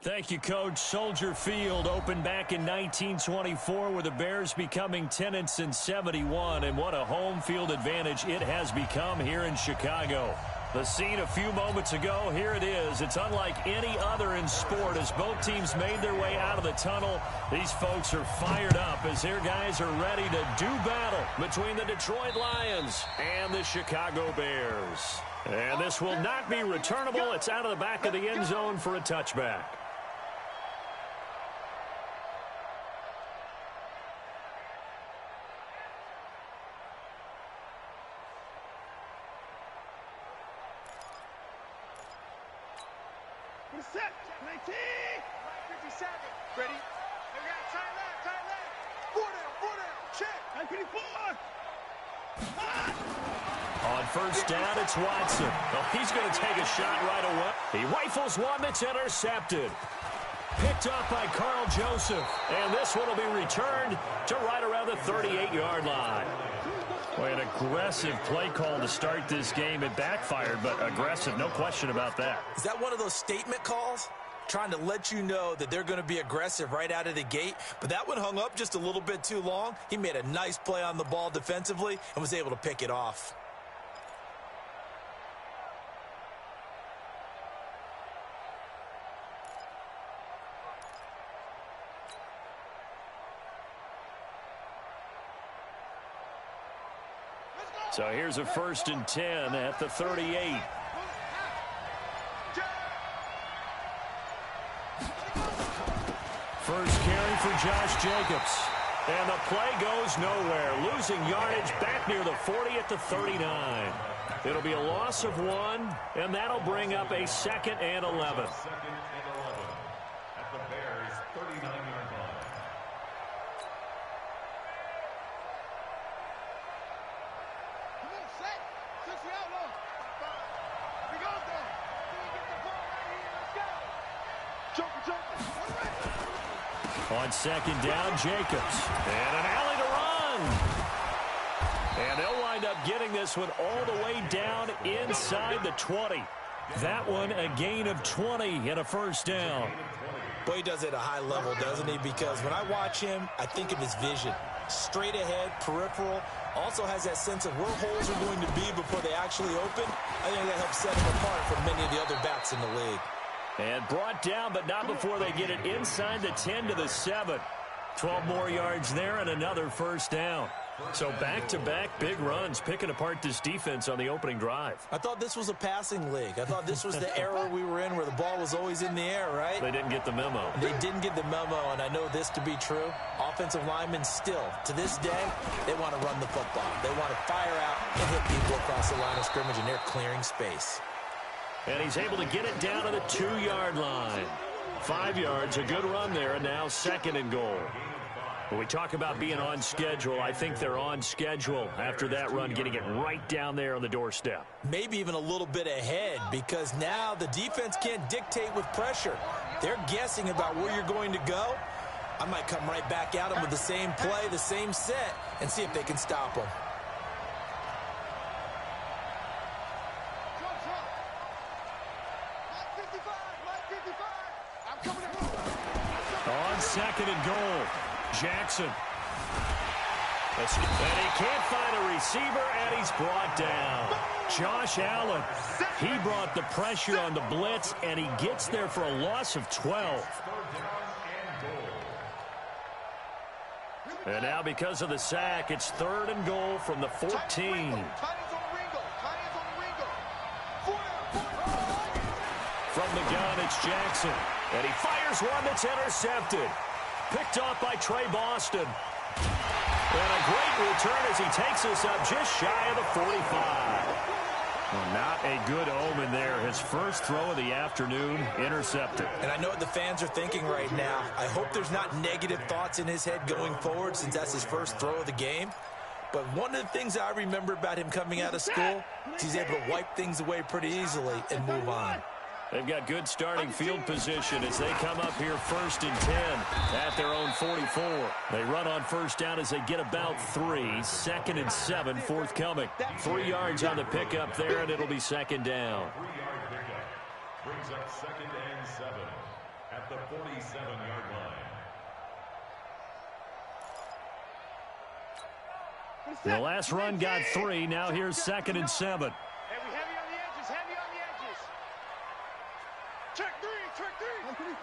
Thank you, Coach. Soldier Field opened back in 1924 with the Bears becoming tenants in 71, and what a home field advantage it has become here in Chicago. The scene a few moments ago, here it is. It's unlike any other in sport as both teams made their way out of the tunnel. These folks are fired up as their guys are ready to do battle between the Detroit Lions and the Chicago Bears. And this will not be returnable. It's out of the back of the end zone for a touchback. Set, 19, 57, ready? We got tight left, 4 down, check, 924. On first down, it's Watson. Oh, he's going to take a shot right away. He rifles one that's intercepted. Picked up by Carl Joseph, and this one will be returned to right around the 38-yard line. Boy, an aggressive play call to start this game. It backfired, but aggressive, no question about that. Is that one of those statement calls? Trying to let you know that they're going to be aggressive right out of the gate, but that one hung up just a little bit too long. He made a nice play on the ball defensively and was able to pick it off. So here's a 1st and 10 at the 38. First carry for Josh Jacobs. And the play goes nowhere. Losing yardage back near the 40 at the 39. It'll be a loss of 1, and that'll bring up a 2nd and 11. At the Bears' 39-yard line. On 2nd down, Jacobs. And an alley to run. And they'll wind up getting this one all the way down inside the 20. That one a gain of 20 and a 1st down. Boy, he does it at a high level, doesn't he? Because when I watch him, I think of his vision. Straight ahead, peripheral. Also has that sense of where holes are going to be before they actually open. I think that helps set him apart from many of the other backs in the league. And brought down, but not before they get it inside the 10 to the 7. 12 more yards there and another 1st down. So back-to-back big runs, picking apart this defense on the opening drive. I thought this was a passing league. I thought this was the era we were in where the ball was always in the air, right? They didn't get the memo. They didn't get the memo, and I know this to be true. Offensive linemen still, to this day, they want to run the football. They want to fire out and hit people across the line of scrimmage, and they're clearing space. And he's able to get it down to the 2-yard line. 5 yards, a good run there, and now 2nd and goal. When we talk about being on schedule, I think they're on schedule after that run, getting it right down there on the doorstep. Maybe even a little bit ahead, because now the defense can't dictate with pressure. They're guessing about where you're going to go. I might come right back at them with the same play, the same set, and see if they can stop them. On 2nd and goal, Jackson. And he can't find a receiver, and he's brought down. Josh Allen, he brought the pressure on the blitz, and he gets there for a loss of 12. And now because of the sack, it's 3rd and goal from the 14. From the gun, it's Jackson. And he fires one that's intercepted. Picked off by Trey Boston. And a great return as he takes us up just shy of the 45. Well, not a good omen there. His first throw of the afternoon, intercepted. And I know what the fans are thinking right now. I hope there's not negative thoughts in his head going forward since that's his first throw of the game. But one of the things I remember about him coming out of school is he's able to wipe things away pretty easily and move on. They've got good starting field position as they come up here 1st and 10 at their own 44. They run on 1st down as they get about 3. 2nd and 7 forthcoming. 3 yards on the pickup there, and it'll be 2nd down. 3-yard pickup brings up 2nd and 7 at the 47-yard line. The last run got 3. Now here's 2nd and 7. Hey, we heavy on the edges, heavy on the edges. Check three, check three. 124.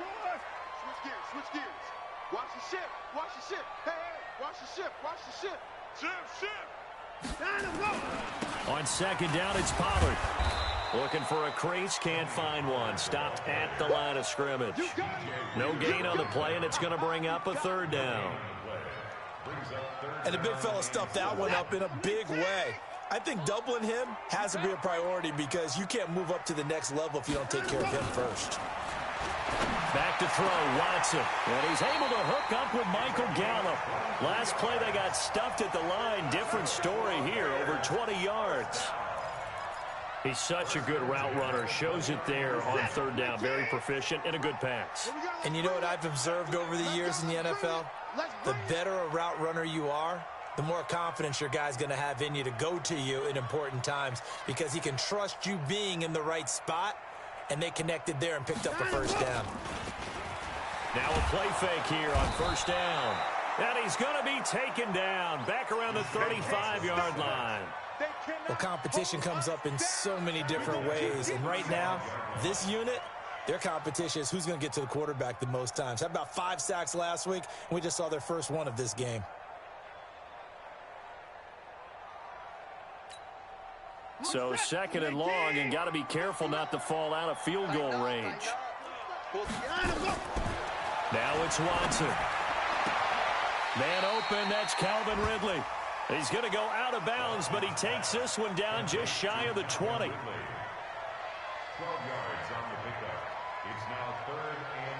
Switch gears. Watch the ship, watch the ship. Hey, watch the ship, watch the ship. Ship. On 2nd down, it's Pollard. Looking for a crease, can't find one. Stopped at the line of scrimmage. No gain on the play, and it's going to bring up a 3rd down. And the big fella stuffed that one up in a big way. I think doubling him has to be a priority because you can't move up to the next level if you don't take care of him first. Back to throw, Watson. And he's able to hook up with Michael Gallup. Last play, they got stuffed at the line. Different story here, over 20 yards. He's such a good route runner. Shows it there on 3rd down. Very proficient and a good pass. And you know what I've observed over the years in the NFL? The better a route runner you are, the more confidence your guy's going to have in you to go to you in important times because he can trust you being in the right spot, and they connected there and picked up a 1st down. Now a play fake here on 1st down. And he's going to be taken down back around the 35-yard line. Well, competition comes up in so many different ways, and right now, this unit, their competition is who's going to get to the quarterback the most times. Had about 5 sacks last week, and we just saw their first one of this game. So 2nd and long, and got to be careful not to fall out of field goal range. Now it's Watson. Man open, that's Calvin Ridley. He's going to go out of bounds, but he takes this one down just shy of the 20. 12 yards on the pickup. It's now 3rd and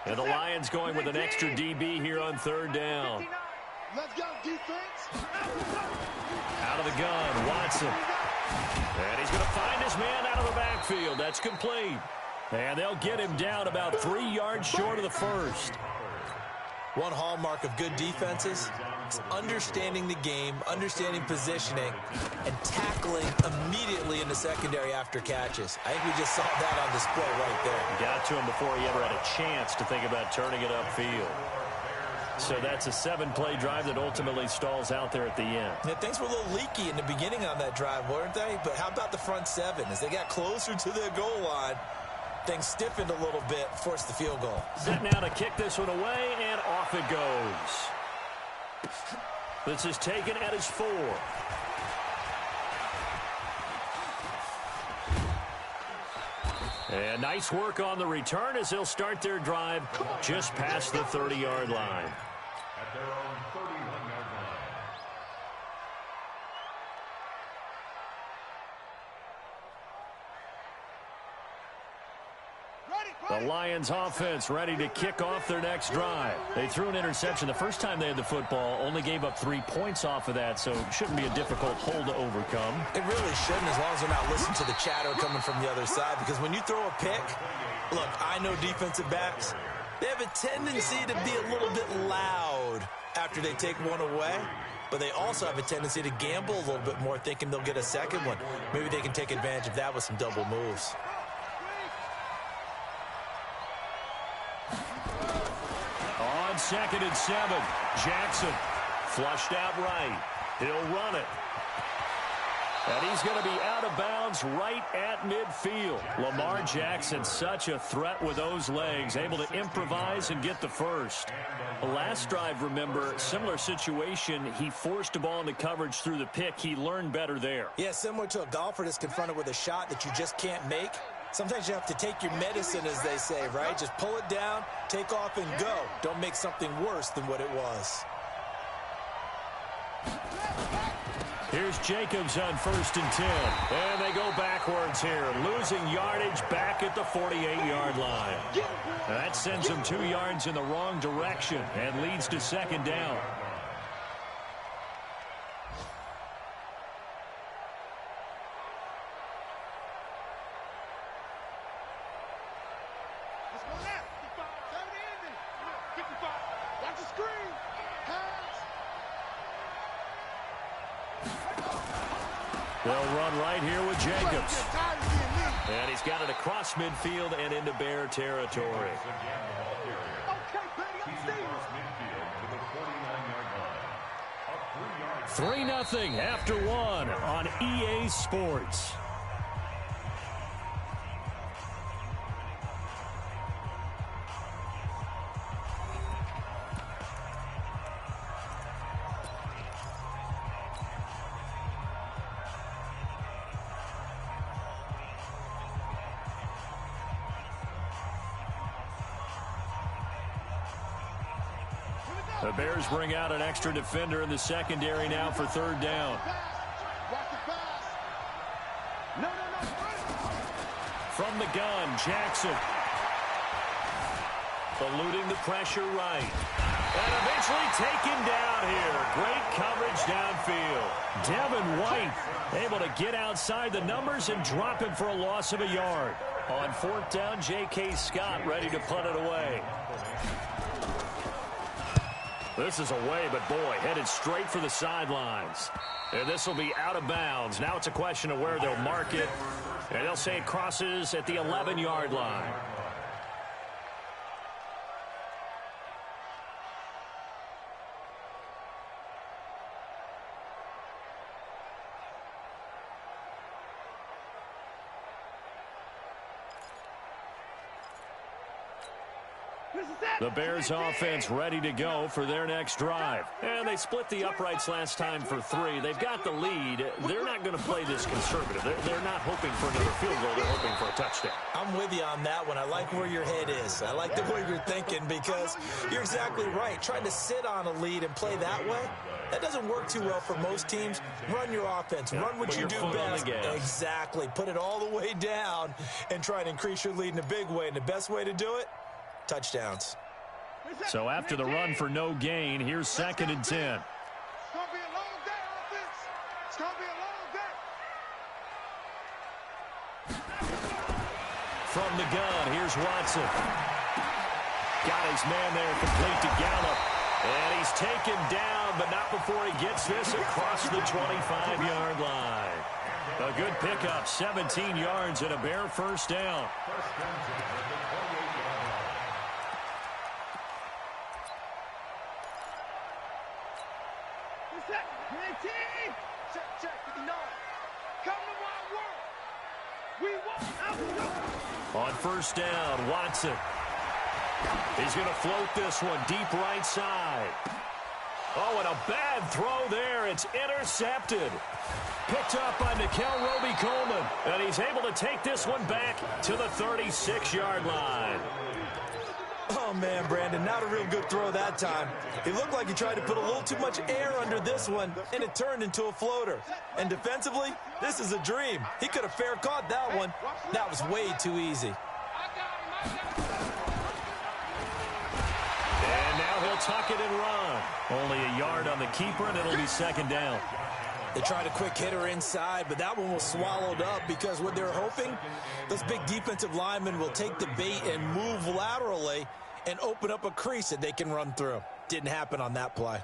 3. And the Lions going with an extra DB here on 3rd down. Let's go, defense. Out of the gun, Watson. And he's going to find his man out of the backfield. That's complete. And they'll get him down about 3 yards short of the 1st. One hallmark of good defenses is understanding the game, understanding positioning, and tackling immediately in the secondary after catches. I think we just saw that on display right there. Got to him before he ever had a chance to think about turning it upfield. So that's a 7-play drive that ultimately stalls out there at the end. Yeah, things were a little leaky in the beginning on that drive, weren't they? But how about the front 7? As they got closer to the goal line, things stiffened a little bit, forced the field goal. Set now to kick this one away, and off it goes. This is taken at his 4. And nice work on the return as they'll start their drive just past the 30-yard line. At their own 31-yard line. The Lions offense ready to kick off their next drive. They threw an interception the first time they had the football, only gave up 3 points off of that, so it shouldn't be a difficult hole to overcome. It really shouldn't, as long as they're not listening to the chatter coming from the other side, because when you throw a pick, look, I know defensive backs, they have a tendency to be a little bit loud after they take one away, but they also have a tendency to gamble a little bit more, thinking they'll get a second one. Maybe they can take advantage of that with some double moves. On 2nd and 7, Jackson flushed out right. He'll run it. And he's going to be out of bounds right at midfield. Lamar Jackson, such a threat with those legs, able to improvise and get the first. The last drive, remember, similar situation. He forced the ball into coverage through the pick. He learned better there. Yeah, similar to a golfer that's confronted with a shot that you just can't make. Sometimes you have to take your medicine, as they say, right? Just pull it down, take off, and go. Don't make something worse than what it was. Here's Jacobs on 1st and 10. And they go backwards here, losing yardage back at the 48-yard line. That sends them 2 yards in the wrong direction and leads to 2nd down. They'll run right here with Jacobs. And he's got it across midfield and into Bear territory. Okay, buddy, I'm staying. 3-0 after one on EA Sports. The Bears bring out an extra defender in the secondary now for third down. From the gun, Jackson. Eluding the pressure right. And eventually taken down here. Great coverage downfield. Devin White able to get outside the numbers and drop him for a loss of a yard. On fourth down, J.K. Scott ready to punt it away. This is away, but boy, headed straight for the sidelines. And this will be out of bounds. Now it's a question of where they'll mark it. And they'll say it crosses at the 11-yard line. The Bears offense ready to go for their next drive. And they split the uprights last time for 3. They've got the lead. They're not going to play this conservative. They're not hoping for another field goal. They're hoping for a touchdown. I'm with you on that one. I like where your head is. I like the way you're thinking because you're exactly right. Trying to sit on a lead and play that way, that doesn't work too well for most teams. Run your offense. Run what you do best. Exactly. Put it all the way down and try to increase your lead in a big way. And the best way to do it, touchdowns. So after the run for no gain, here's 2nd and 10. It's going to be a long day, offense. It's going to be a long day. From the gun, here's Watson. Got his man there, complete to Gallup. And he's taken down, but not before he gets this across the 25-yard line. A good pickup, 17 yards and a Bear first down. On first down, Watson. He's going to float this one deep right side. Oh, and a bad throw there. It's intercepted. Picked up by Nickel Roby-Coleman. And he's able to take this one back to the 36-yard line. Oh, man, Brandon, not a real good throw that time. He looked like he tried to put a little too much air under this one, and it turned into a floater. And defensively, this is a dream. He could have fair caught that one. That was way too easy. And now he'll tuck it and run. Only a yard on the keeper, and it'll be 2nd down. They tried a quick hitter inside, but that one was swallowed up because what they're hoping, those big defensive linemen will take the bait and move laterally and open up a crease that they can run through. Didn't happen on that play.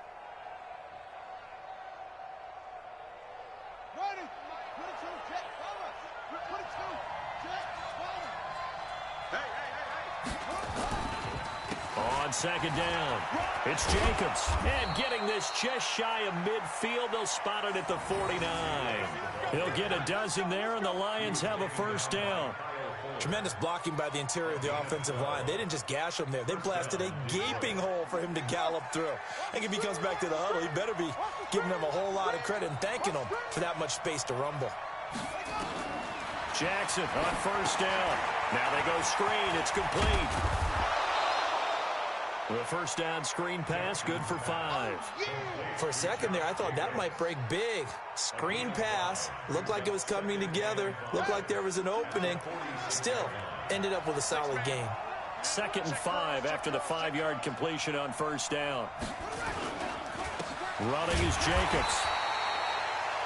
On 2nd down, it's Jacobs. And getting this just shy of midfield, they'll spot it at the 49. He'll get a dozen there, and the Lions have a first down. Tremendous blocking by the interior of the offensive line. They didn't just gash him there. They blasted a gaping hole for him to gallop through. I think if he comes back to the huddle, he better be giving them a whole lot of credit and thanking them for that much space to rumble. Jackson on first down. Now they go screen. It's complete. The first down screen pass, good for 5. For a second there, I thought that might break big. Screen pass, looked like it was coming together, looked like there was an opening. Still, ended up with a solid gain. 2nd and 5 after the 5-yard completion on first down. Running is Jacobs.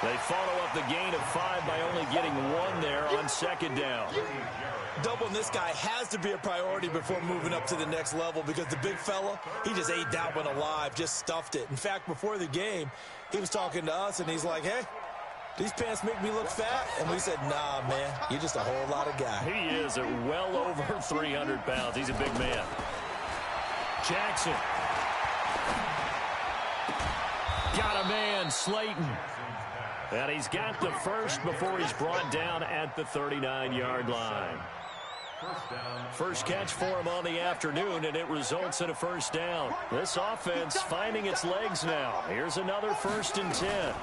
They follow up the gain of 5 by only getting 1 there on 2nd down. Doubling this guy has to be a priority before moving up to the next level because the big fella, he just ate that one alive, just stuffed it. In fact, before the game, he was talking to us, and he's like, hey, these pants make me look fat. And we said, nah, man, you're just a whole lot of guy. He is at well over 300 pounds. He's a big man. Jackson. Got a man, Slayton. And he's got the first before he's brought down at the 39-yard line. First catch for him on the afternoon, and it results in a first down. This offense finding its legs now. Here's another 1st and 10.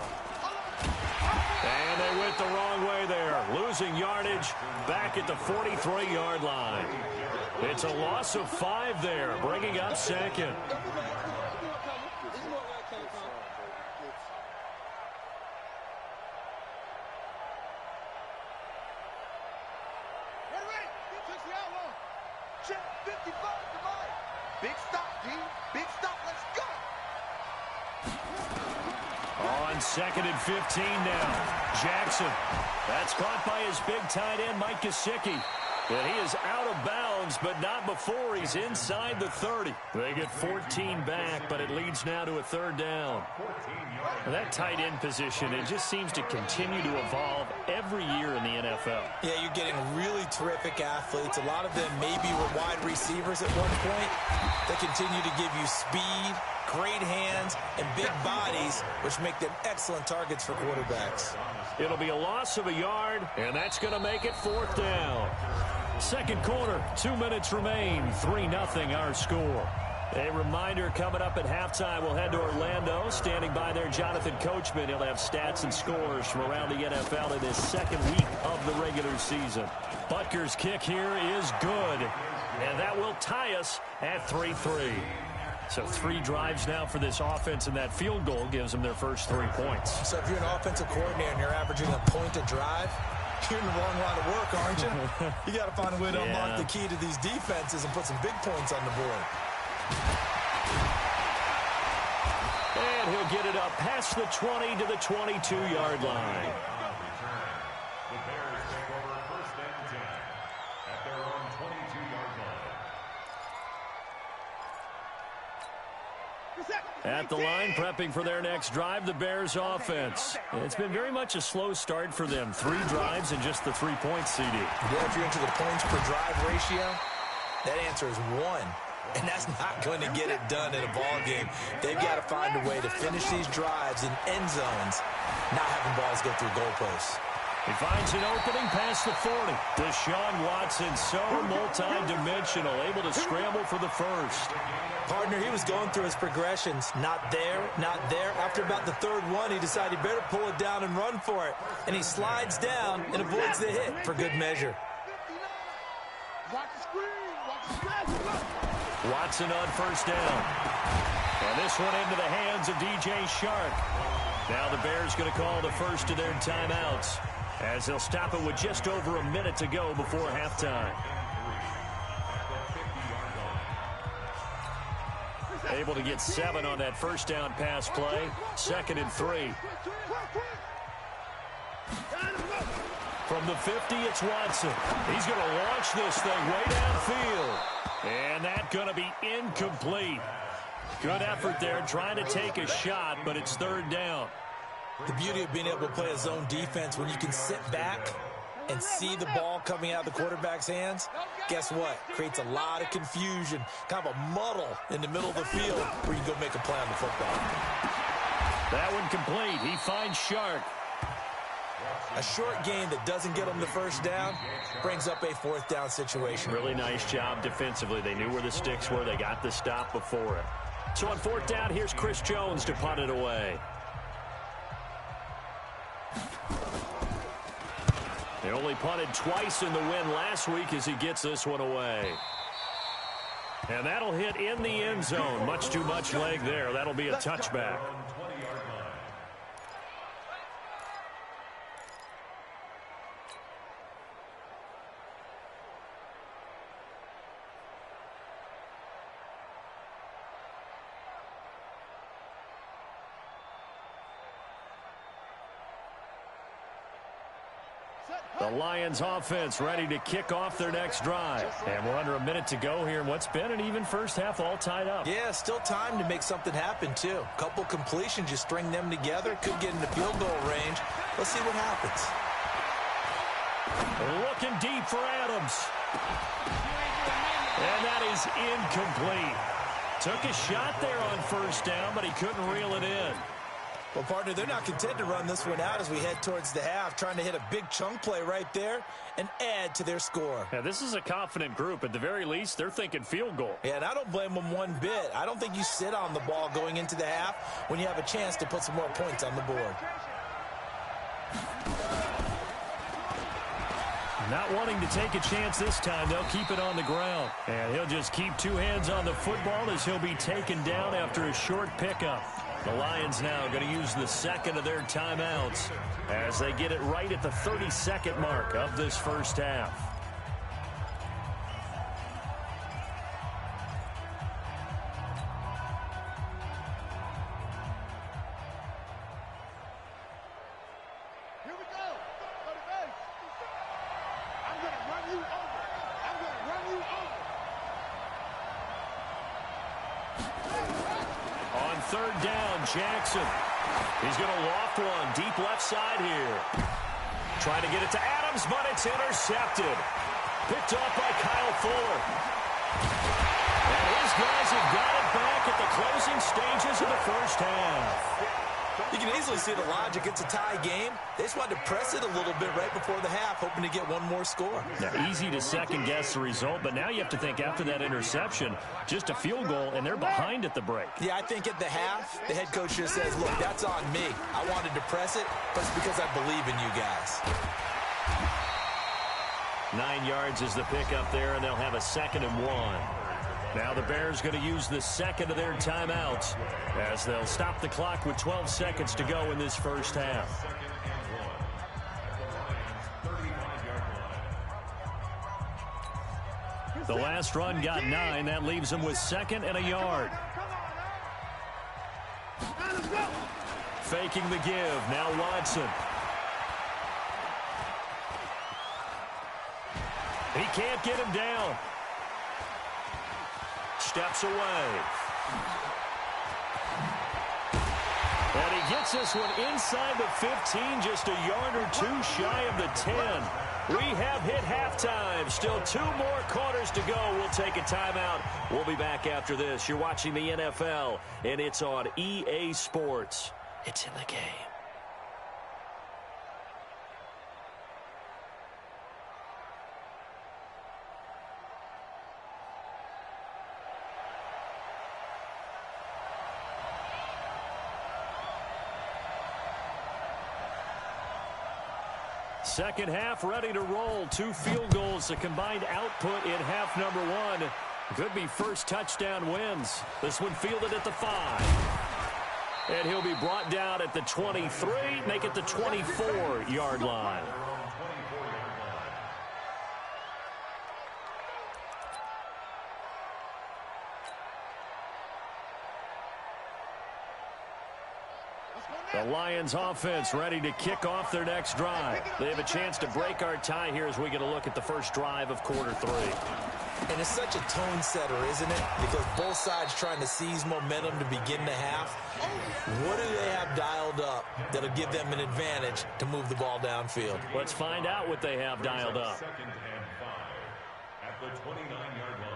And they went the wrong way there. Losing yardage back at the 43-yard line. It's a loss of 5 there, bringing up second. Big stop, D. Big stop. Let's go. On 2nd and 15 now. Jackson. That's caught by his big tight end, Mike Gesicki. And he is out of bounds, but not before he's inside the 30. They get 14 back, but it leads now to a 3rd down. Well, that tight end position, it just seems to continue to evolve every year in the NFL. Yeah, you're getting really terrific athletes. A lot of them maybe were wide receivers at one point. They continue to give you speed, great hands, and big bodies, which make them excellent targets for quarterbacks. It'll be a loss of a yard, and that's going to make it 4th down. Second quarter, 2 minutes remain, 3-0 our score. A reminder, coming up at halftime, we'll head to Orlando. Standing by there, Jonathan Coachman. He'll have stats and scores from around the NFL in his 2nd week of the regular season. Butker's kick here is good, and that will tie us at 3-3. So 3 drives now for this offense, and that field goal gives them their first 3 points. So if you're an offensive coordinator and you're averaging a point a drive, you're in the wrong line of work, aren't you? You got to find a way to unlock the key to these defenses and put some big points on the board. And he'll get it up past the 20 to the 22-yard line. The Bears take over 1st and 10 at their own 22-yard line. At the line, prepping for their next drive, the Bears offense. It's been very much a slow start for them. 3 drives and just the 3 points, CD. Yeah, if you're into the points per drive ratio, that answer is 1. And that's not going to get it done in a ball game. They've got to find a way to finish these drives in end zones, not having balls go through goalposts. He finds an opening past the 40. Deshaun Watson, so multi-dimensional, able to scramble for the first. Partner, he was going through his progressions. Not there, not there. After about the 3rd one, he decided he better pull it down and run for it. And he slides down and avoids the hit for good measure. Watch the screen. Watch the screen. Watson on 1st down. And this one into the hands of DJ Chark. Now the Bears going to call the first of their timeouts, as they'll stop it with just over a minute to go before halftime. Able to get 7 on that 1st down pass play. 2nd and 3. From the 50, it's Watson. He's going to launch this thing way downfield. And that's going to be incomplete. Good effort there, trying to take a shot, but it's 3rd down. The beauty of being able to play a zone defense, when you can sit back and see the ball coming out of the quarterback's hands, guess what? Creates a lot of confusion, kind of a muddle in the middle of the field where you go make a play on the football. That one complete. He finds Chark. A short gain that doesn't get them the 1st down brings up a 4th down situation. Really nice job defensively. They knew where the sticks were. They got the stop before it. So on 4th down, here's Chris Jones to punt it away. They only punted twice in the win last week as he gets this one away. And that'll hit in the end zone. Much too much leg there. That'll be a touchback. The Lions offense ready to kick off their next drive. And we're under a minute to go here in what's been an even first half, all tied up. Yeah, still time to make something happen, too. Couple completions, you string them together, could get into field goal range. Let's see what happens. Looking deep for Adams. And that is incomplete. Took a shot there on first down, but he couldn't reel it in. Well, partner, they're not content to run this one out as we head towards the half, trying to hit a big chunk play right there and add to their score. Yeah, this is a confident group. At the very least, they're thinking field goal. Yeah, and I don't blame them one bit. I don't think you sit on the ball going into the half when you have a chance to put some more points on the board. Not wanting to take a chance this time, they'll keep it on the ground. And he'll just keep two hands on the football as he'll be taken down after a short pickup. The Lions now going to use the second of their timeouts as they get it right at the 30-second mark of this first half. Here we go. Go to base. I'm going to run you over. I'm going to run you over. On third down, Jackson. He's going to loft one deep left side here. Trying to get it to Adams, but it's intercepted. Picked off by Kyle Fuller. And his guys have got it back at the closing stages of the first half. You can easily see the logic. It's a tie game. They just wanted to press it a little bit right before the half, hoping to get one more score. Now, easy to second-guess the result, but now you have to think after that interception, just a field goal, and they're behind at the break. Yeah, I think at the half, the head coach just says, look, that's on me. I wanted to press it, but it's because I believe in you guys. 9 yards is the pickup there, and they'll have a 2nd and 1. Now the Bears going to use the second of their timeouts as they'll stop the clock with 12 seconds to go in this first half. The last run got 9. That leaves them with 2nd and a yard. Faking the give. Now Watson. He can't get him down. Steps away. And he gets this one inside the 15, just a yard or two shy of the 10. We have hit halftime. Still 2 more quarters to go. We'll take a timeout. We'll be back after this. You're watching the NFL, and it's on EA Sports. It's in the game. Second half ready to roll. 2 field goals, the combined output in half number 1. Could be first touchdown wins. This one fielded at the 5. And he'll be brought down at the 23, make it the 24-yard line. The Lions offense ready to kick off their next drive. They have a chance to break our tie here as we get a look at the first drive of quarter 3. And it's such a tone setter, isn't it? Because both sides trying to seize momentum to begin the half. What do they have dialed up that'll give them an advantage to move the ball downfield? Let's find out what they have dialed up. 2nd and 5 at the 29-yard line.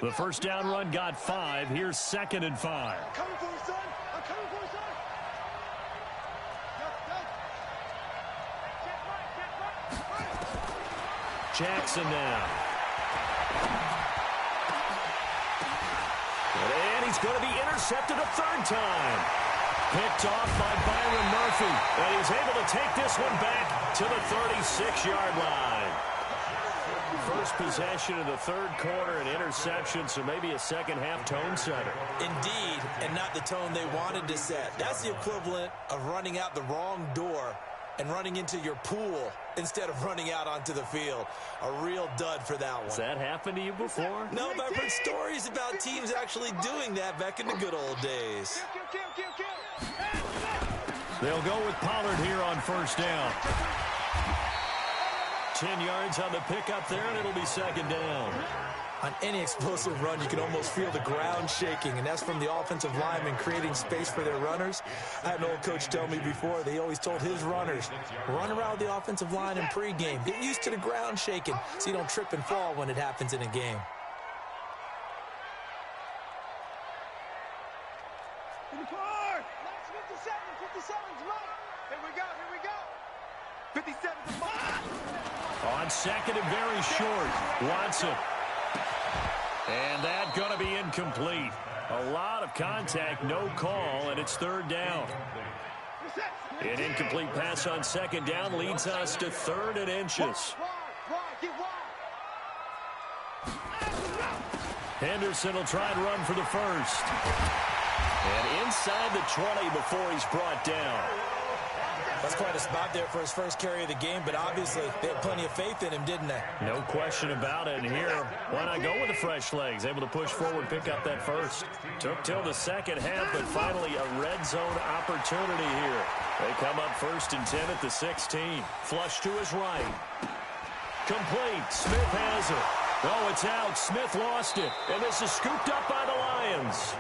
The first down run got 5. Here's 2nd and 5. Coming for you, son. I'm coming for you, son. Jackson now. And he's going to be intercepted a 3rd time. Picked off by Byron Murphy. And he's able to take this one back to the 36-yard line. First possession of the 3rd quarter, an interception, so maybe a second-half tone setter. Indeed, and not the tone they wanted to set. That's the equivalent of running out the wrong door and running into your pool instead of running out onto the field. A real dud for that one. Has that happened to you before? No, but I've heard stories about teams actually doing that back in the good old days. They'll go with Pollard here on first down. 10 yards on the pickup there, and it'll be 2nd down. On any explosive run, you can almost feel the ground shaking, and that's from the offensive linemen creating space for their runners. I had an old coach tell me before, they always told his runners, run around the offensive line in pregame. Get used to the ground shaking so you don't trip and fall when it happens in a game. 54! 57, 57's right. Here we go, here we go. 57's the mark. On second and very short, Watson. And that going to be incomplete. A lot of contact, no call, and it's third down. An incomplete pass on second down leads us to 3rd and inches. Henderson will try and run for the first. And inside the 20 before he's brought down. That's quite a spot there for his first carry of the game, but obviously they had plenty of faith in him, didn't they? No question about it. And here, why not go with the fresh legs? Able to push forward, pick up that first. Took till the second half, but finally a red zone opportunity here. They come up 1st and 10 at the 16. Flush to his right. Complete. Smith has it. Oh, it's out. Smith lost it. And this is scooped up by the Lions.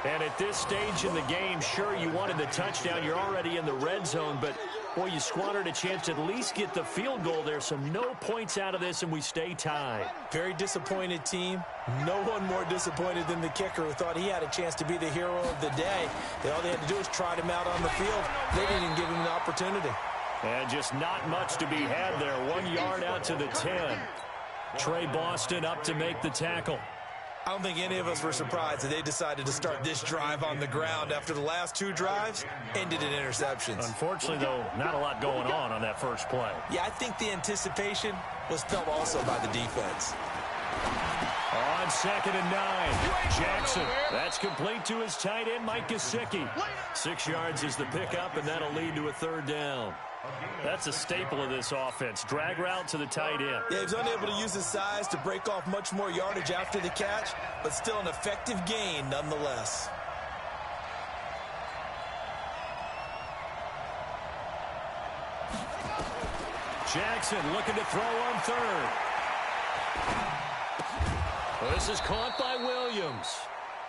And at this stage in the game, sure, you wanted the touchdown. You're already in the red zone, but, boy, you squandered a chance to at least get the field goal there. So no points out of this, and we stay tied. Very disappointed team. No one more disappointed than the kicker who thought he had a chance to be the hero of the day. All they had to do was trot him out on the field. They didn't even give him an opportunity. And just not much to be had there. 1 yard out to the 10. Trey Boston up to make the tackle. I don't think any of us were surprised that they decided to start this drive on the ground after the last 2 drives ended in interceptions. Unfortunately, though, not a lot going on that first play. Yeah, I think the anticipation was felt also by the defense. On 2nd and 9, Jackson. That's complete to his tight end, Mike Gesicki. 6 yards is the pickup, and that'll lead to a 3rd down. That's a staple of this offense. Drag route to the tight end. Yeah, he was unable to use his size to break off much more yardage after the catch, but still an effective gain nonetheless. Jackson looking to throw on 3rd. This is caught by Williams.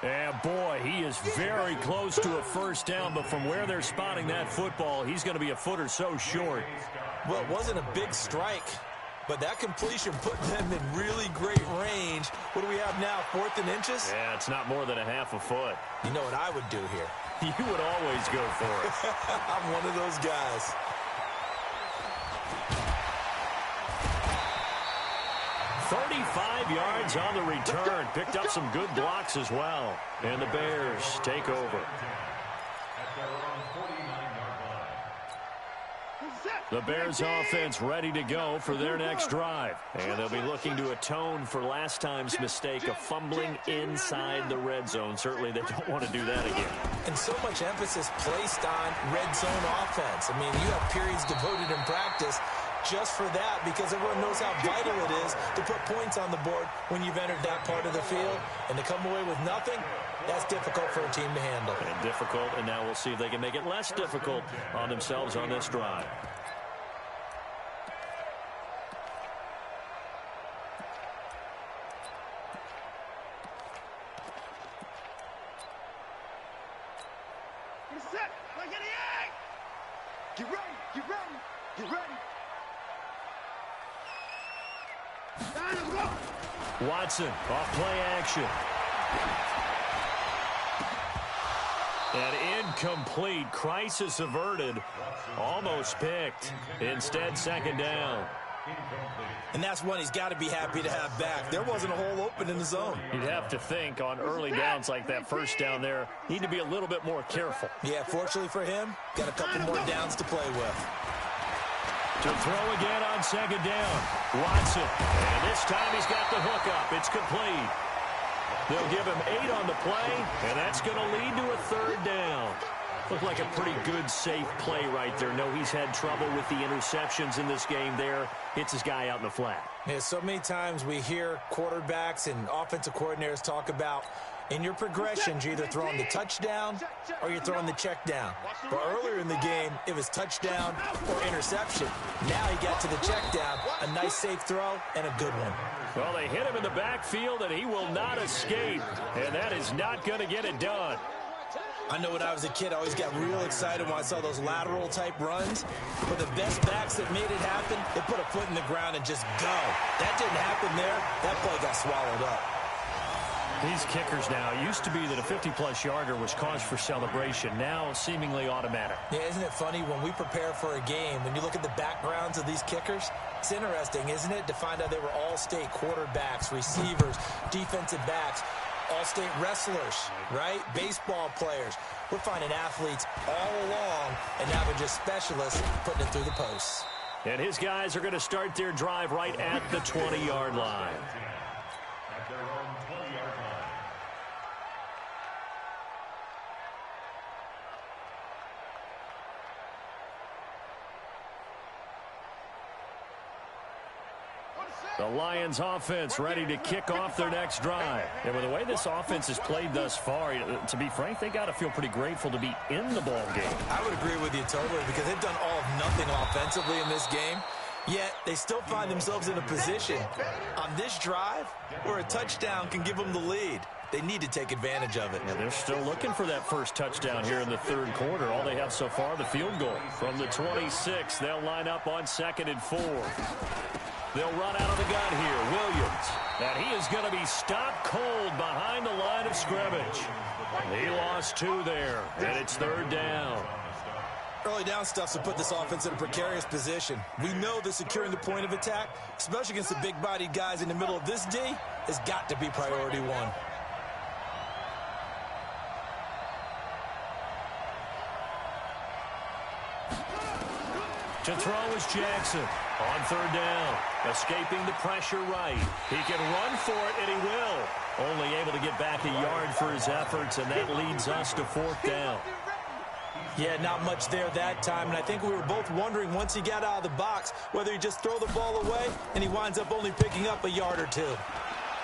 And, boy, he is very close to a first down, but from where they're spotting that football, he's going to be a foot or so short. Well, it wasn't a big strike, but that completion put them in really great range. What do we have now, 4th and inches? Yeah, it's not more than a half a foot. You know what I would do here? You would always go for it. I'm one of those guys. Yards on the return. Picked up some good blocks as well. And the Bears take over. The Bears offense ready to go for their next drive. And they'll be looking to atone for last time's mistake of fumbling inside the red zone. Certainly they don't want to do that again. And so much emphasis placed on red zone offense. I mean, you have periods devoted in practice just for that, because everyone knows how vital it is to put points on the board when you've entered that part of the field. And to come away with nothing, that's difficult for a team to handle. And difficult, and now we'll see if they can make it less difficult on themselves on this drive. Get ready, get ready, get ready. Watson off play action. And incomplete. Crisis averted. Almost picked. Instead, 2nd down. And that's one he's got to be happy to have back. There wasn't a hole open in the zone. You'd have to think on early downs like that first down there, need to be a little bit more careful. Yeah, fortunately for him, got a couple more downs to play with. To throw again on 2nd down. Watson. And this time he's got the hook up. It's complete. They'll give him 8 on the play, and that's going to lead to a 3rd down. Looked like a pretty good, safe play right there. No, he's had trouble with the interceptions in this game there. Hits his guy out in the flat. Yeah, so many times we hear quarterbacks and offensive coordinators talk about In your progressions, you're either throwing the touchdown or you're throwing the check down. But earlier in the game, it was touchdown or interception. Now he got to the check down, a nice safe throw, and a good one. Well, they hit him in the backfield, and he will not escape. And that is not going to get it done. I know when I was a kid, I always got real excited when I saw those lateral-type runs. But the best backs that made it happen, they put a foot in the ground and just go. That didn't happen there. That play got swallowed up. These kickers now, it used to be that a 50-plus yarder was cause for celebration. Now, seemingly automatic. Yeah, isn't it funny when we prepare for a game, when you look at the backgrounds of these kickers, it's interesting, isn't it, to find out they were all-state quarterbacks, receivers, defensive backs, all-state wrestlers, right? Baseball players. We're finding athletes all along, and now they're just specialists putting it through the posts. And his guys are going to start their drive right at the 20-yard line. At their own 20-yard line. The Lions offense ready to kick off their next drive. And with the way this offense has played thus far, to be frank, they got to feel pretty grateful to be in the ball game. I would agree with you totally because they've done all of nothing offensively in this game. Yet, they still find themselves in a position on this drive where a touchdown can give them the lead. They need to take advantage of it. Yeah, they're still looking for that first touchdown here in the third quarter. All they have so far, the field goal. From the 26, they'll line up on 2nd and 4. They'll run out of the gun here. Williams. And he is going to be stopped cold behind the line of scrimmage. He lost 2 there, and it's 3rd down. Early down stuff's to put this offense in a precarious position. We know that securing the point of attack, especially against the big-bodied guys in the middle of this D, has got to be priority 1. To throw is Jackson on 3rd down. Escaping the pressure right. He can run for it, and he will. Only able to get back a yard for his efforts, and that leads us to 4th down. Yeah, not much there that time, and I think we were both wondering once he got out of the box whether he'd just throw the ball away, and he winds up only picking up a yard or 2.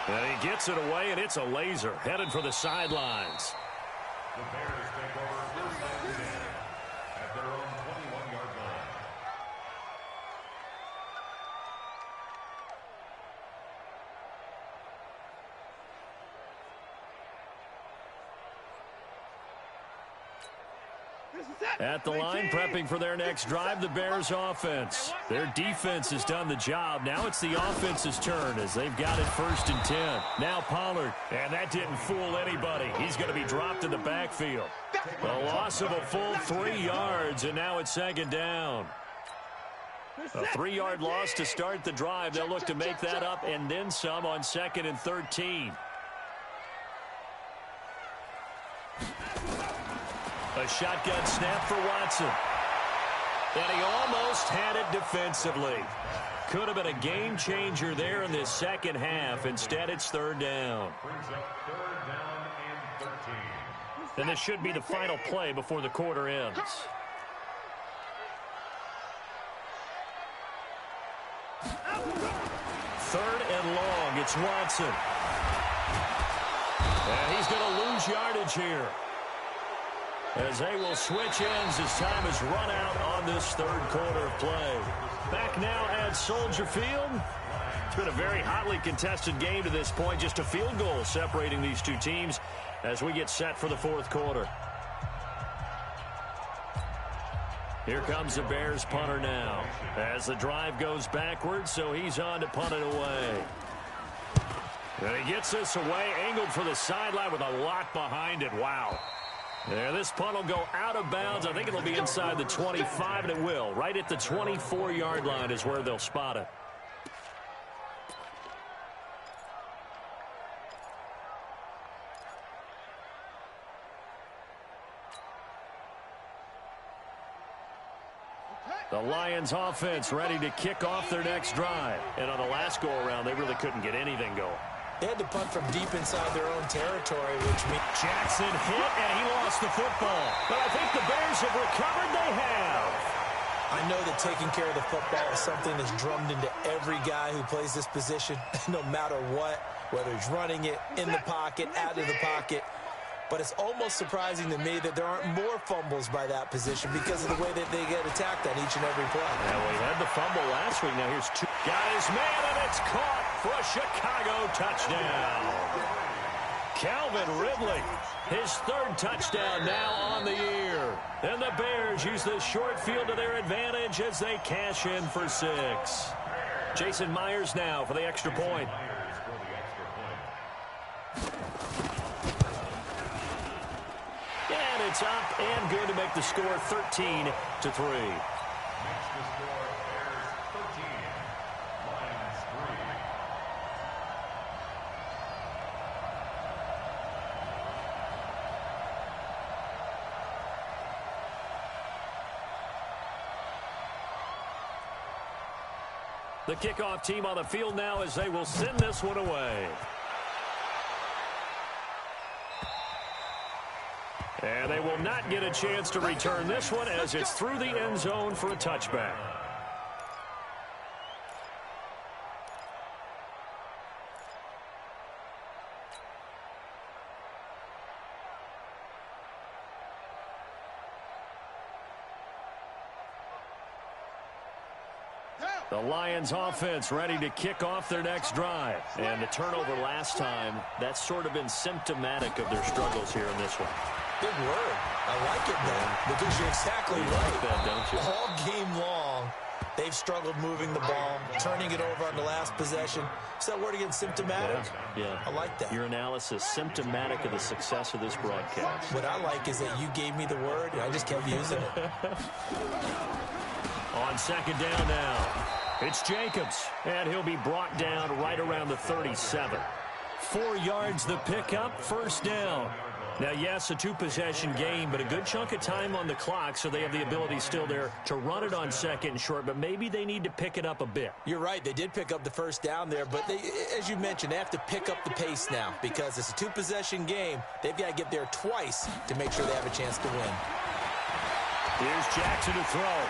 And he gets it away, and it's a laser headed for the sidelines. The Bears take over 1st and 10 at their own 21-yard line. At the line, prepping for their next drive, the Bears offense. Their defense has done the job. Now it's the offense's turn as they've got it 1st and 10. Now Pollard, and that didn't fool anybody. He's going to be dropped in the backfield. A loss of a full 3 yards, and now it's 2nd down. A 3-yard loss to start the drive. They'll look to make that up and then some on 2nd and 13. A shotgun snap for Watson. And he almost had it defensively. Could have been a game changer there in this second half. Instead, it's 3rd down. Brings up 3rd down and 13. And this should be the final play before the quarter ends. 3rd and long. It's Watson. And he's going to lose yardage here, as they will switch ends as time has run out on this 3rd quarter of play. Back now at Soldier Field. It's been a very hotly contested game to this point. Just a field goal separating these two teams as we get set for the 4th quarter. Here comes the Bears punter now as the drive goes backwards, so he's on to punt it away. And he gets this away, angled for the sideline with a lot behind it. Wow. Yeah, this punt will go out of bounds. I think it'll be inside the 25, and it will. Right at the 24-yard line is where they'll spot it. The Lions offense ready to kick off their next drive. And on the last go-around, they really couldn't get anything going. They had to punt from deep inside their own territory, which means Jackson hit, and he lost the football. But I think the Bears have recovered. They have. I know that taking care of the football is something that's drummed into every guy who plays this position, no matter what, whether he's running it, in the pocket, out of the pocket. But it's almost surprising to me that there aren't more fumbles by that position because of the way that they get attacked on each and every play. Yeah, well, he had the fumble last week. Now here's two. Got his man, and it's caught for a Chicago touchdown. Calvin Ridley, his third touchdown now on the year. And the Bears use the short field to their advantage as they cash in for 6. Jason Myers now for the extra point. And it's up and good to make the score 13-3. The kickoff team on the field now as they will send this one away. And they will not get a chance to return this one as it's through the end zone for a touchback. The Lions offense ready to kick off their next drive. And the turnover last time, that's sort of been symptomatic of their struggles here in this one. Big word. I like it, Dan, because you're exactly right. Like that, don't you? All game long, they've struggled moving the ball, turning it over on the last possession. Is that word again, symptomatic? Yeah. I like that. Your analysis, symptomatic of the success of this broadcast. What I like is that you gave me the word, and I just kept using it. On second down now, it's Jacobs, and he'll be brought down right around the 37. 4 yards the pickup, first down. Now, yes, a 2-possession game, but a good chunk of time on the clock, so they have the ability still there to run it on second and short, but maybe they need to pick it up a bit. You're right. They did pick up the first down there, but they, as you mentioned, they have to pick up the pace now because it's a 2-possession game. They've got to get there twice to make sure they have a chance to win. Here's Jackson to throw.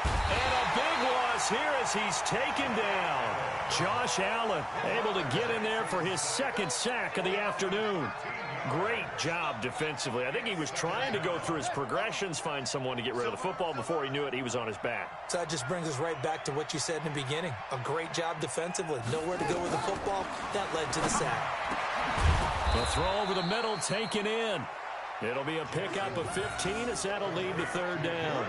And a big loss here as he's taken down. Josh Allen able to get in there for his second sack of the afternoon. Great job defensively. I think he was trying to go through his progressions, find someone to get rid of the football. Before he knew it, he was on his back. So that just brings us right back to what you said in the beginning. A great job defensively. Nowhere to go with the football. That led to the sack. The throw over the middle taken in. It'll be a pickup of 15 as that'll lead to third down.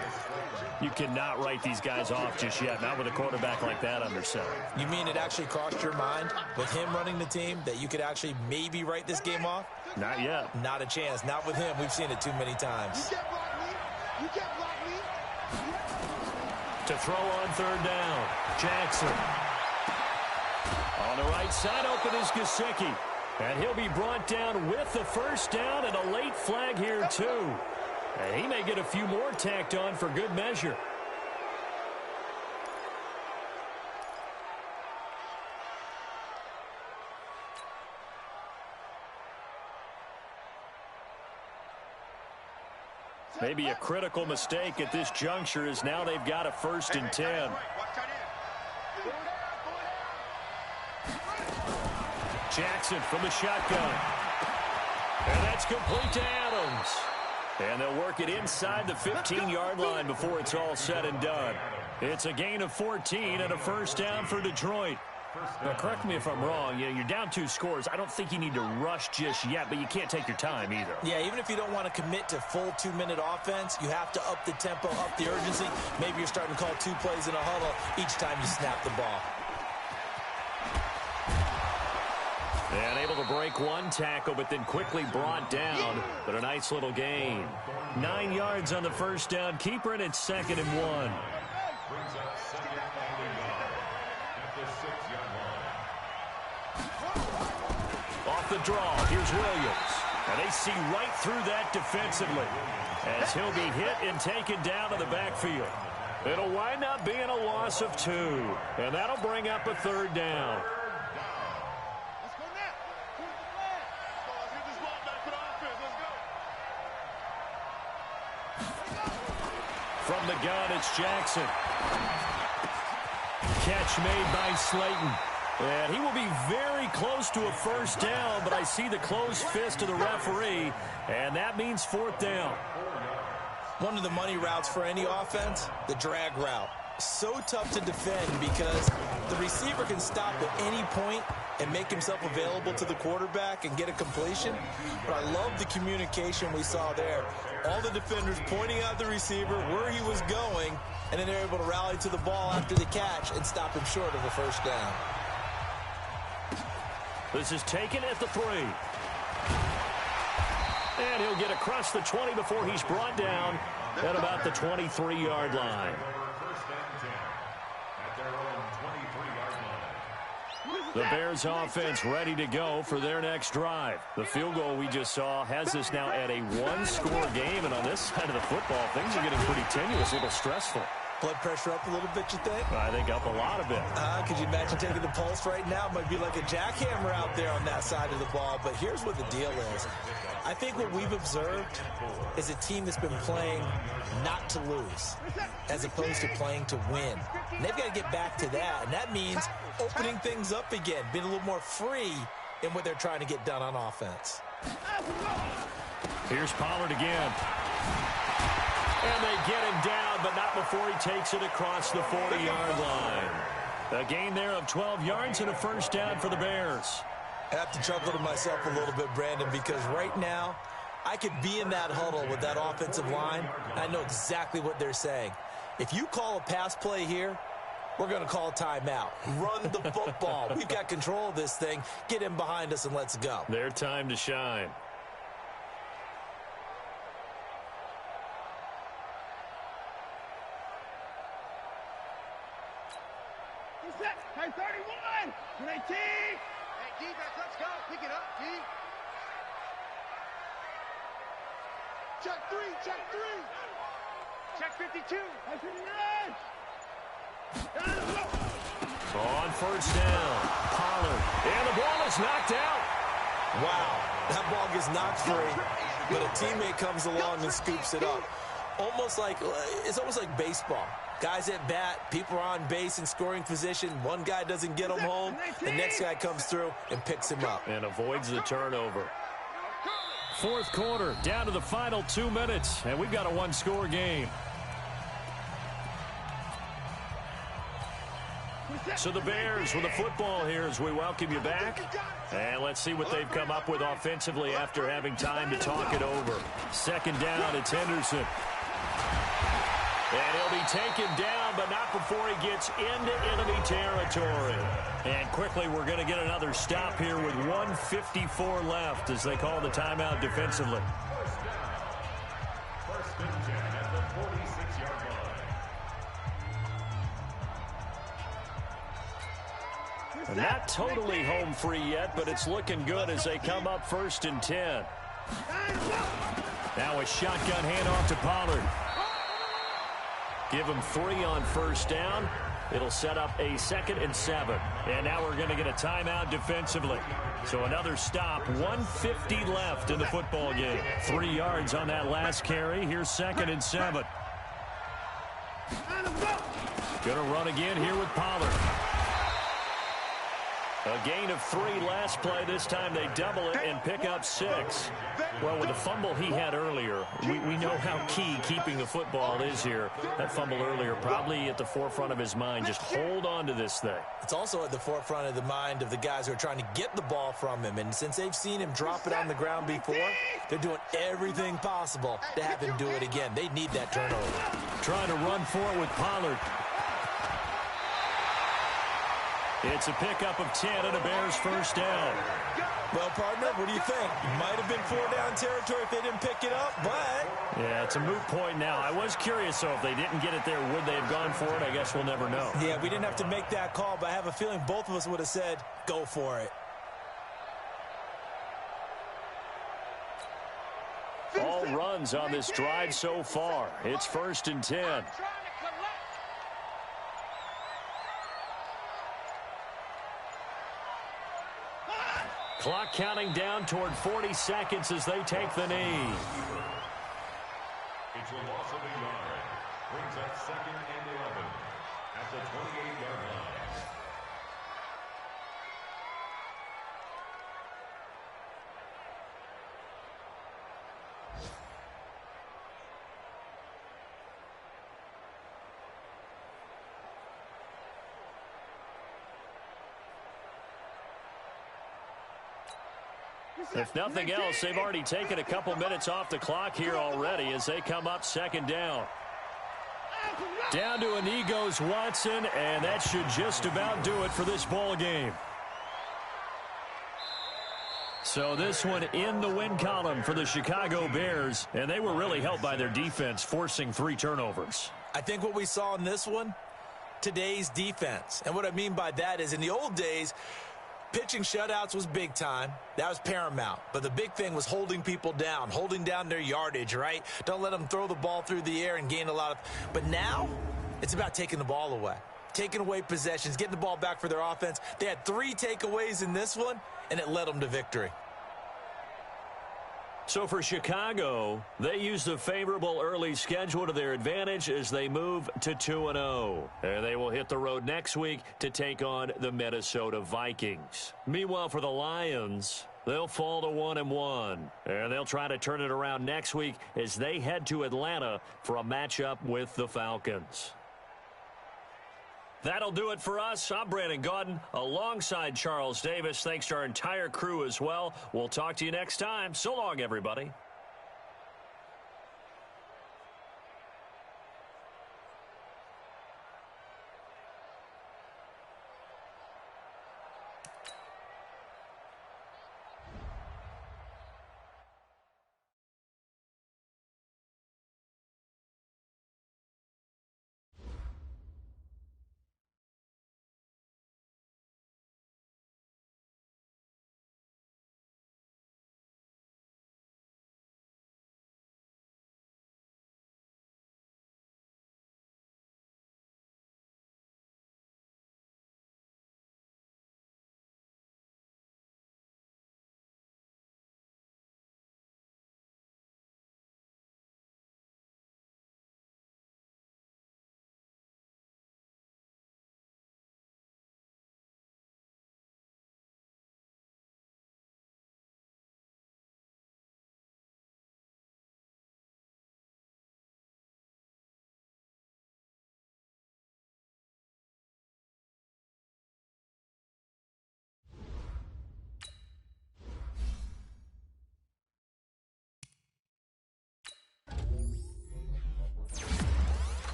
You cannot write these guys off just yet, not with a quarterback like that under center. You mean it actually crossed your mind with him running the team that you could actually maybe write this game off? Not yet. Not a chance. Not with him. We've seen it too many times. You can't block me. To throw on third down, Jackson. On the right side, open is Gesicki. And he'll be brought down with the first down and a late flag here, too. And he may get a few more tacked on for good measure. Maybe a critical mistake at this juncture is now they've got a 1st and 10. Jackson from the shotgun. And that's complete to Adams. And they'll work it inside the 15-yard line before it's all said and done. It's a gain of 14 and a first down for Detroit. Now, correct me if I'm wrong. You know, you're down 2 scores. I don't think you need to rush just yet, but you can't take your time either. Yeah, even if you don't want to commit to full 2-minute offense, you have to up the tempo, up the urgency. Maybe you're starting to call 2 plays in a huddle each time you snap the ball. And able to break 1 tackle, but then quickly brought down. But a nice little gain. 9 yards on the first down. Keeper, and it's 2nd and 1. Off the draw, here's Williams. And they see right through that defensively as he'll be hit and taken down to the backfield. It'll wind up being a loss of 2. And that'll bring up a 3rd down. From the gun, it's Jackson. Catch made by Slayton. And he will be very close to a first down, but I see the closed fist of the referee, and that means fourth down. One of the money routes for any offense, the drag route. So tough to defend because the receiver can stop at any point and make himself available to the quarterback and get a completion. But I love the communication we saw there. All the defenders pointing out the receiver, where he was going, and then they're able to rally to the ball after the catch and stop him short of a first down. This is taken at the 3. And he'll get across the 20 before he's brought down at about the 23-yard line. The Bears offense ready to go for their next drive. The field goal we just saw has us now at a one-score game, and on this side of the football, things are getting pretty tenuous, a little stressful. Blood pressure up a little bit, you think? I think up a lot of it. Could you imagine taking the pulse right now? It might be like a jackhammer out there on that side of the ball. But here's what the deal is. I think what we've observed is a team that's been playing not to lose as opposed to playing to win. And they've got to get back to that. And that means opening things up again, being a little more free in what they're trying to get done on offense. Here's Pollard again. And they get him down, but not before he takes it across the 40-yard line. A gain there of 12 yards and a first down for the Bears. I have to chuckle to myself a little bit, Brandon, because right now I could be in that huddle with that offensive line, and I know exactly what they're saying. If you call a pass play here, we're going to call a timeout. Run the football. We've got control of this thing. Get him behind us and let's go. Their time to shine. Hey, 31! Hey, T! Hey, defense, let's go. Pick it up, T. Check 3, check 3. Check 52. Hey, 59. On first down, Pollard. And the ball is knocked out. Wow, that ball gets knocked free, but a teammate comes along and scoops it up. It's almost like baseball. Guys at bat, people are on base in scoring position. One guy doesn't get him home. The next guy comes through and picks him up. And avoids the turnover. Fourth quarter, down to the final 2 minutes, and we've got a one-score game. So the Bears with the football here as we welcome you back. And let's see what they've come up with offensively after having time to talk it over. Second down, it's Henderson. And he'll be taken down, but not before he gets into enemy territory. And quickly, we're going to get another stop here with 1:54 left as they call the timeout defensively. First and 10 at the 46-yard line. And not totally home free yet, but it's looking good as they come up first and 10. Now a shotgun handoff to Pollard. Give him 3 on first down. It'll set up a 2nd and 7. And now we're going to get a timeout defensively. So another stop, 1:50 left in the football game. 3 yards on that last carry. Here's 2nd and 7. Going to run again here with Pollard. A gain of 3 last play. This time they double it and pick up 6. Well, with the fumble he had earlier, we know how key keeping the football is here. That fumble earlier probably at the forefront of his mind. Just hold on to this thing. It's also at the forefront of the mind of the guys who are trying to get the ball from him. And since they've seen him drop it on the ground before, they're doing everything possible to have him do it again. They need that turnover. Trying to run for it with Pollard. It's a pickup of 10 and a Bears first down. Well, partner, what do you think? Might have been 4-down territory if they didn't pick it up, but... Yeah, it's a moot point now. I was curious, so if they didn't get it there, would they have gone for it? I guess we'll never know. Yeah, we didn't have to make that call, but I have a feeling both of us would have said, go for it. All runs on this drive so far. It's first and 10. Clock counting down toward 40 seconds as they take the knee. It's a loss of a yard. Brings up 2nd and 11 at the 28-yard line. If nothing else, they've already taken a couple minutes off the clock here already as they come up 2nd down. Down to a knee goes Watson, and that should just about do it for this ball game. So this one in the win column for the Chicago Bears, and they were really helped by their defense, forcing 3 turnovers. I think what we saw in this one, today's defense. And what I mean by that is in the old days, pitching shutouts was big time. That was paramount. But the big thing was holding people down, holding down their yardage, right? Don't let them throw the ball through the air and gain a lot of... But now, it's about taking the ball away. Taking away possessions, getting the ball back for their offense. They had 3 takeaways in this one, and it led them to victory. So for Chicago, they use the favorable early schedule to their advantage as they move to 2-0. And they will hit the road next week to take on the Minnesota Vikings. Meanwhile, for the Lions, they'll fall to 1-1. And they'll try to turn it around next week as they head to Atlanta for a matchup with the Falcons. That'll do it for us. I'm Brandon Gaudin alongside Charles Davis. Thanks to our entire crew as well. We'll talk to you next time. So long, everybody.